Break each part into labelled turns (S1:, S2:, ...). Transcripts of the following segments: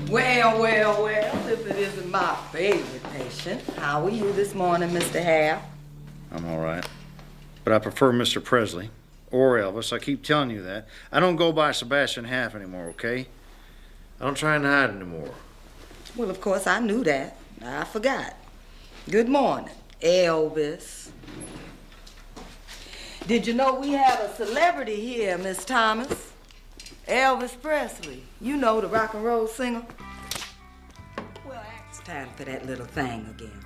S1: Well, well, well, if it isn't my favorite patient. How are you this morning, Mr. Hare?
S2: I'm all right. But I prefer Mr. Presley or Elvis. I keep telling you that. I don't go by Sebastian Half anymore, okay? I don't try and hide anymore.
S1: Well, of course, I knew that. I forgot. Good morning, Elvis. Did you know we have a celebrity here, Miss Thomas? Elvis Presley. You know, the rock and roll singer. Well, it's time for that little thing again.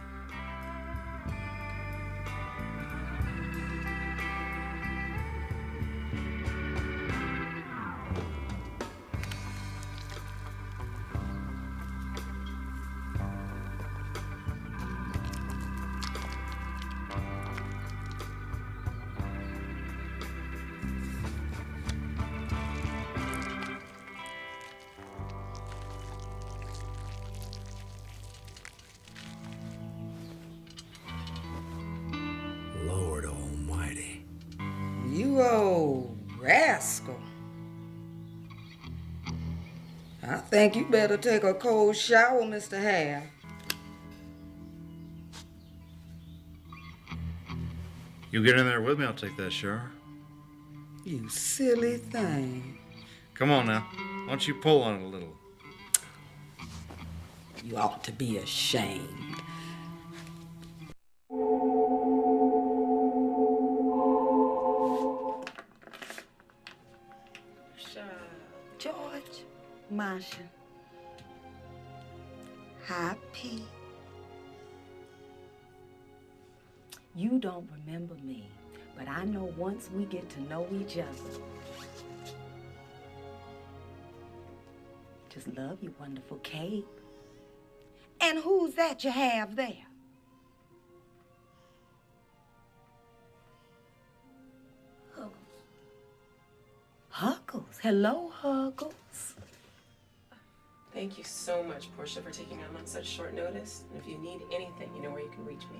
S3: Lord Almighty.
S1: You old rascal. I think you better take a cold shower, Mr. Hare.
S2: You get in there with me, I'll take that shower.
S1: You silly thing.
S2: Come on now. Why don't you pull on it a little?
S1: You ought to be ashamed. George, Masha. Hi, Pete. You don't remember me, but I know once we get to know each other. Just love your wonderful cape. And who's that you have there? Huggles. Hello, Huggles.
S4: Thank you so much, Portia, for taking on such short notice. And if you need anything, you know where you can reach me.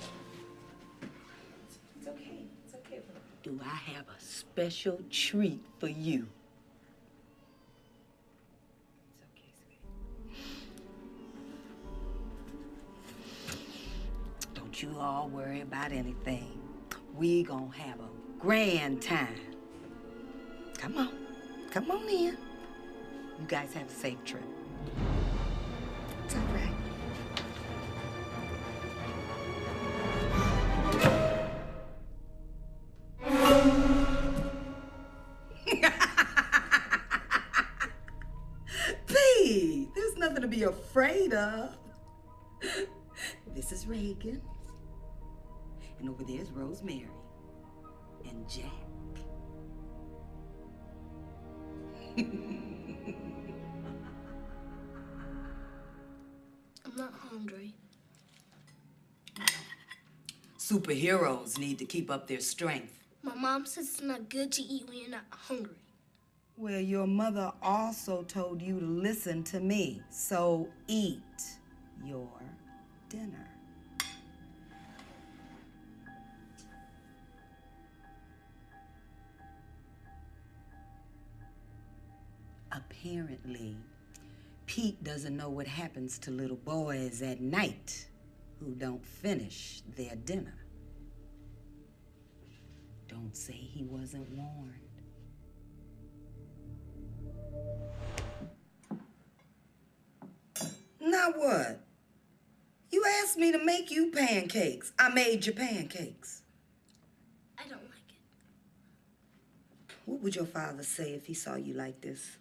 S4: It's okay. It's okay.
S1: Do I have a special treat for you? It's okay, sweetie. Don't you all worry about anything. We gonna have a grand time. Come on. Come on in. You guys have a safe trip. It's all right. Pete, there's nothing to be afraid of. This is Reagan. And over there's Rosemary. And Jack.
S5: I'm not hungry.
S1: Superheroes need to keep up their strength.
S5: My mom says it's not good to eat when you're not hungry.
S1: Well, your mother also told you to listen to me. So eat your dinner. Apparently, Pete doesn't know what happens to little boys at night who don't finish their dinner. Don't say he wasn't warned. Now what? You asked me to make you pancakes. I made you pancakes.
S5: I don't like it.
S1: What would your father say if he saw you like this?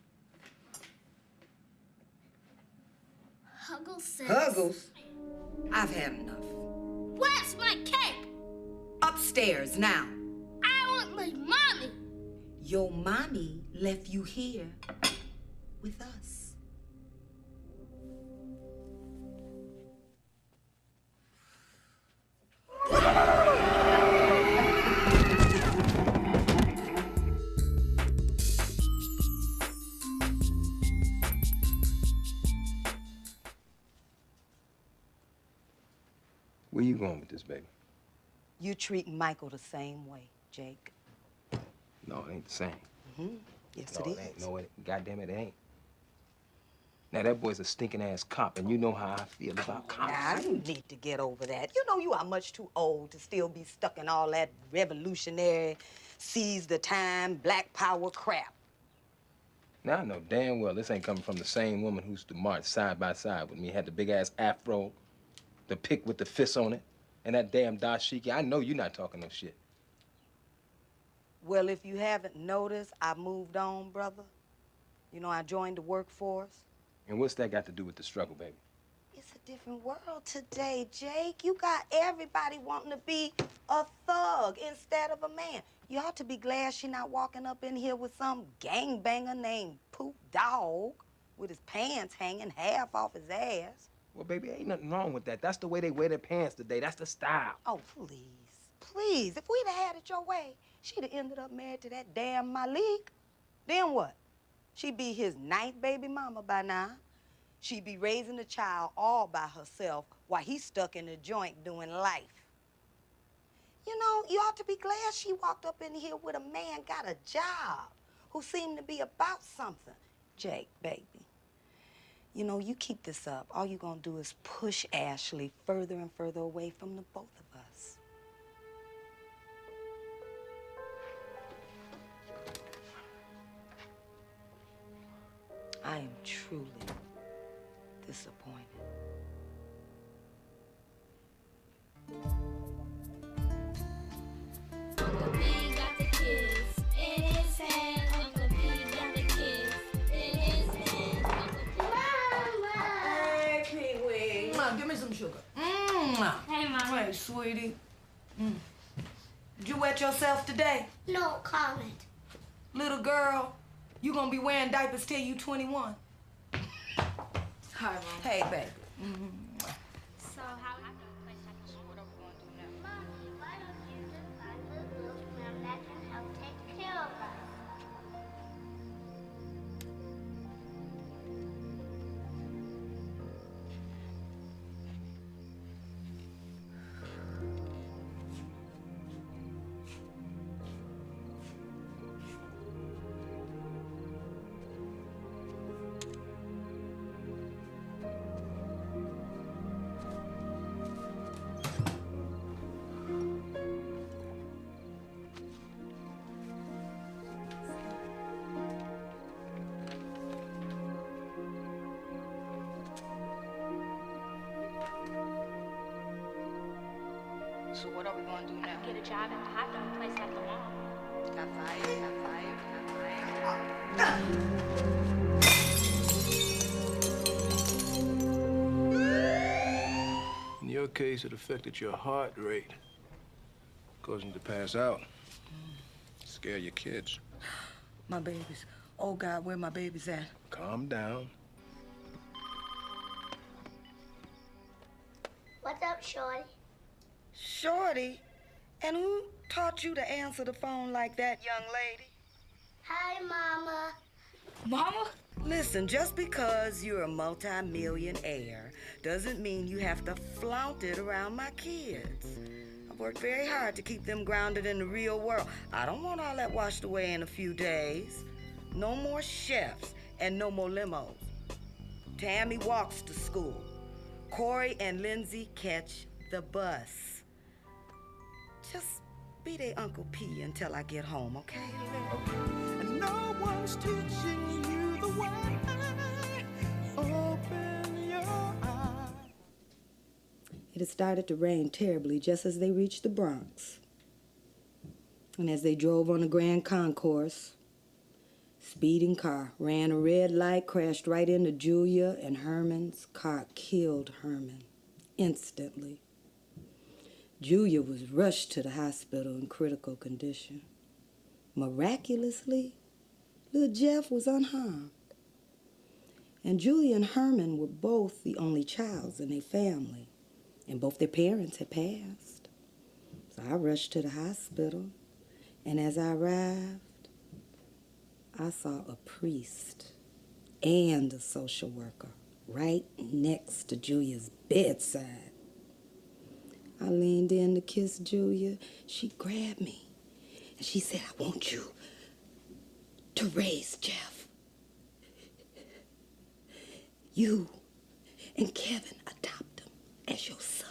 S5: Huggles says...
S1: Huggles? I've had enough.
S5: Where's my cake?
S1: Upstairs now.
S5: I want my mommy.
S1: Your mommy left you here with us.
S6: Where you going with this, baby?
S1: You treat Michael the same way, Jake.
S6: No, it ain't the same.
S1: Mm-hmm. Yes,
S6: No,
S1: it is.
S6: ain't. No, it, goddamn it, ain't. Now, that boy's a stinking-ass cop, and you know how I feel about cops.
S1: Now, you need to get over that. You know you are much too old to still be stuck in all that revolutionary, seize the time, black power crap.
S6: Now, I know damn well this ain't coming from the same woman who used to march side by side with me, had the big-ass afro, the pick with the fists on it, and that damn dashiki. I know you're not talking no shit.
S1: Well, if you haven't noticed, I moved on, brother. You know, I joined the workforce.
S6: And what's that got to do with the struggle, baby?
S1: It's a different world today, Jake. You got everybody wanting to be a thug instead of a man. You ought to be glad she not walking up in here with some gangbanger named Poop Dog with his pants hanging half off his ass.
S6: Well, baby, ain't nothing wrong with that. That's the way they wear their pants today. That's the style.
S1: Oh, please, please. If we'd have had it your way, she'd have ended up married to that damn Malik. Then what? She'd be his 9th baby mama by now. She'd be raising a child all by herself while he's stuck in a joint doing life. You know, you ought to be glad she walked up in here with a man got a job who seemed to be about something. Jake, baby, you know, you keep this up. All you're gonna do is push Ashley further and further away from the both of us. I am truly disappointed.
S5: Uncle B got the kids in his hand. Uncle B got the kids in his hand. Uncle B.
S1: Hey, Pee-wee. Give me some sugar.
S5: Hey, Mama.
S1: Hey, sweetie. Did you wet yourself today?
S5: No comment.
S1: Little girl, you gonna be wearing diapers till you 21.
S7: Hi, Mom.
S1: Hey, baby.
S5: So how I can play such what are we going to do now? Mommy, why don't you just find a little man that can help take care of us?
S1: So what are we gonna do now?
S5: Get a job at the hot dog place at the mall.
S1: Got fired, got fired, got fired.
S8: In your case, it affected your heart rate, causing you to pass out. Scare your kids.
S1: My babies. Oh, God, where my babies at?
S8: Calm down.
S5: What's up, Shorty?
S1: Shorty? And who taught you to answer the phone like that, young lady?
S5: Hi, Mama.
S1: Mama? Listen, just because you're a multi-millionaire doesn't mean you have to flaunt it around my kids. I've worked very hard to keep them grounded in the real world. I don't want all that washed away in a few days. No more chefs and no more limos. Tammy walks to school. Corey and Lindsay catch the bus. Just be their Uncle P until I get home, okay?
S3: And no one's teaching you the way. Open your eyes.
S1: It had started to rain terribly just as they reached the Bronx. And as they drove on the Grand Concourse, speeding car ran a red light, crashed right into Julia, and Herman's car killed Herman instantly. Julia was rushed to the hospital in critical condition. Miraculously, little Jeff was unharmed. And Julia and Herman were both the only childs in their family, and both their parents had passed. So I rushed to the hospital, and as I arrived, I saw a priest and a social worker right next to Julia's bedside. I leaned in to kiss Julia. She grabbed me, and she said, I want you to raise Jeff. you and Kevin adopt him as your son.